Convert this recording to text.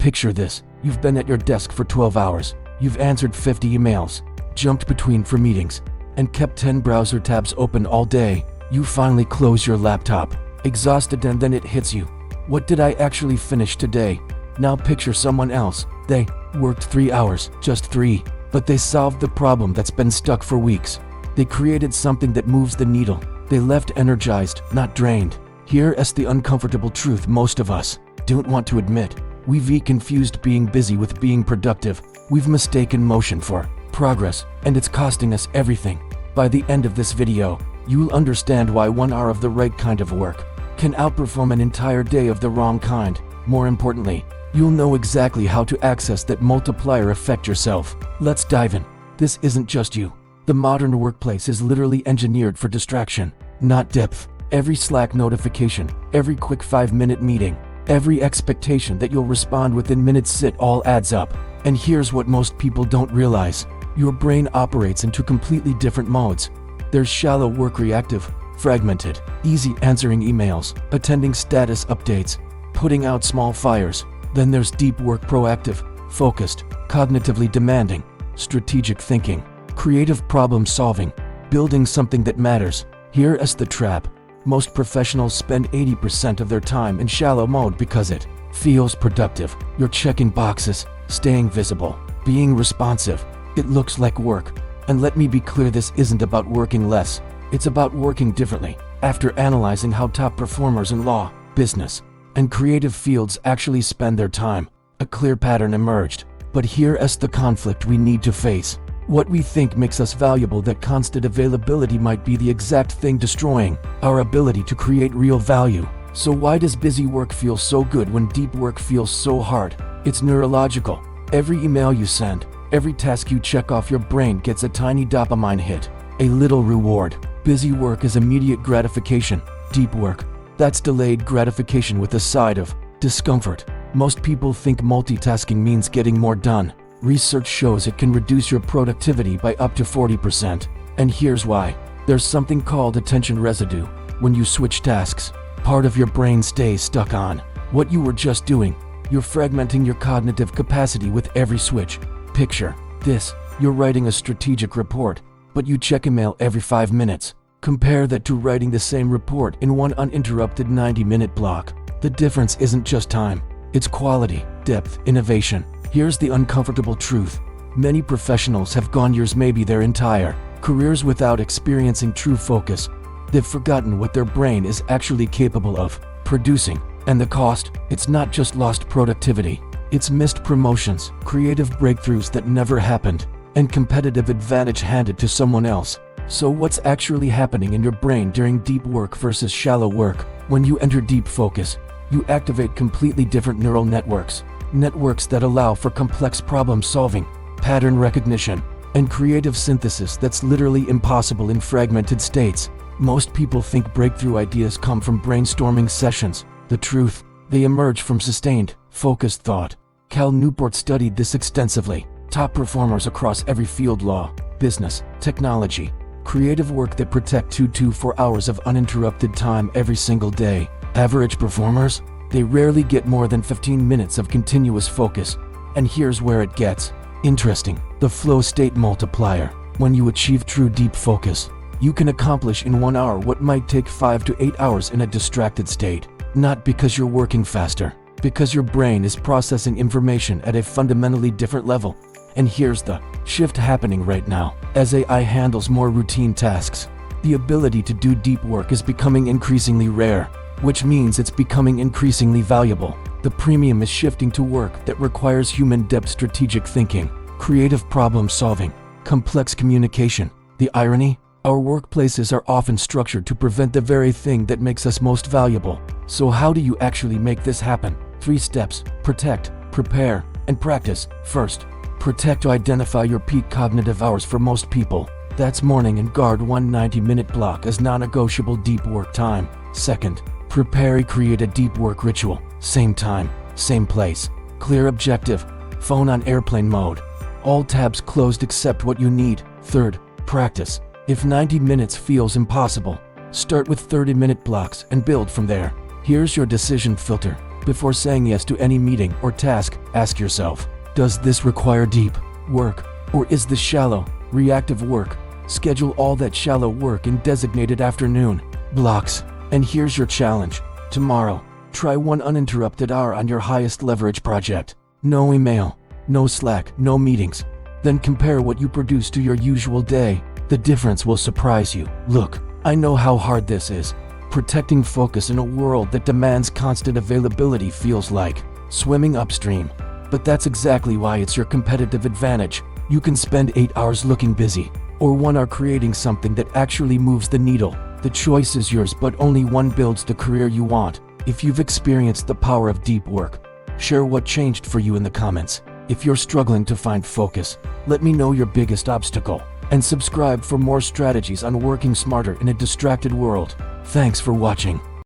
Picture this. You've been at your desk for 12 hours. You've answered 50 emails, jumped between for meetings, and kept 10 browser tabs open all day. You finally close your laptop, exhausted, and then it hits you. What did I actually finish today? Now picture someone else. They worked 3 hours, just 3, but they solved the problem that's been stuck for weeks. They created something that moves the needle. They left energized, not drained. Here's the uncomfortable truth most of us don't want to admit. We've confused being busy with being productive. We've mistaken motion for progress, and it's costing us everything. By the end of this video, you'll understand why 1 hour of the right kind of work can outperform an entire day of the wrong kind. More importantly, you'll know exactly how to access that multiplier effect yourself. Let's dive in. This isn't just you. The modern workplace is literally engineered for distraction, not depth. Every Slack notification, every quick 5-minute meeting, every expectation that you'll respond within minutes, it all adds up. And here's what most people don't realize. Your brain operates into completely different modes. There's shallow work, reactive, fragmented, easy answering emails, attending status updates, putting out small fires. Then there's deep work, proactive, focused, cognitively demanding, strategic thinking, creative problem solving, building something that matters. Here's the trap. Most professionals spend 80% of their time in shallow mode because it feels productive. You're checking boxes, staying visible, being responsive. It looks like work. And let me be clear, this isn't about working less. It's about working differently. After analyzing how top performers in law, business, and creative fields actually spend their time, a clear pattern emerged. But here's the conflict we need to face. What we think makes us valuable, that constant availability, might be the exact thing destroying our ability to create real value. So why does busy work feel so good when deep work feels so hard? It's neurological. Every email you send, every task you check off, your brain gets a tiny dopamine hit, a little reward. Busy work is immediate gratification. Deep work, that's delayed gratification with a side of discomfort. Most people think multitasking means getting more done. Research shows it can reduce your productivity by up to 40%. And here's why. There's something called attention residue. When you switch tasks, part of your brain stays stuck on what you were just doing. You're fragmenting your cognitive capacity with every switch. Picture this. You're writing a strategic report, but you check email every 5 minutes. Compare that to writing the same report in one uninterrupted 90-minute block. The difference isn't just time. It's quality, depth, innovation. Here's the uncomfortable truth. Many professionals have gone years, maybe their entire careers, without experiencing true focus. They've forgotten what their brain is actually capable of producing. And the cost? It's not just lost productivity. It's missed promotions, creative breakthroughs that never happened, and competitive advantage handed to someone else. So what's actually happening in your brain during deep work versus shallow work? When you enter deep focus, you activate completely different neural networks. Networks that allow for complex problem solving, pattern recognition, and creative synthesis that's literally impossible in fragmented states. Most people think breakthrough ideas come from brainstorming sessions. The truth, they emerge from sustained, focused thought. Cal Newport studied this extensively. Top performers across every field, law, business, technology, creative work, that protect 2 to 4 hours of uninterrupted time every single day. Average performers, they rarely get more than 15 minutes of continuous focus. And here's where it gets interesting. The flow state multiplier. When you achieve true deep focus, you can accomplish in 1 hour what might take 5 to 8 hours in a distracted state. Not because you're working faster, because your brain is processing information at a fundamentally different level. And here's the shift happening right now. As AI handles more routine tasks, the ability to do deep work is becoming increasingly rare, which means it's becoming increasingly valuable. The premium is shifting to work that requires human depth, strategic thinking, creative problem solving, complex communication. The irony? Our workplaces are often structured to prevent the very thing that makes us most valuable. So how do you actually make this happen? 3 steps: protect, prepare, and practice. First, protect. To identify your peak cognitive hours. For most people, that's morning, and guard one 90-minute block as non-negotiable deep work time. Second, prepare. Create a deep work ritual. Same time, same place, clear objective, phone on airplane mode, all tabs closed except what you need. Third, practice. If 90 minutes feels impossible, start with 30-minute blocks and build from there. Here's your decision filter. Before saying yes to any meeting or task, ask yourself, does this require deep work, or is this shallow, reactive work? Schedule all that shallow work in designated afternoon blocks. And here's your challenge. Tomorrow, try 1 uninterrupted hour on your highest leverage project. No email, no Slack, no meetings. Then compare what you produce to your usual day. The difference will surprise you. Look, I know how hard this is. Protecting focus in a world that demands constant availability feels like swimming upstream. But that's exactly why it's your competitive advantage. You can spend 8 hours looking busy, or 1 hour creating something that actually moves the needle. The choice is yours, but only one builds the career you want. If you've experienced the power of deep work, share what changed for you in the comments. If you're struggling to find focus, let me know your biggest obstacle. And subscribe for more strategies on working smarter in a distracted world. Thanks for watching.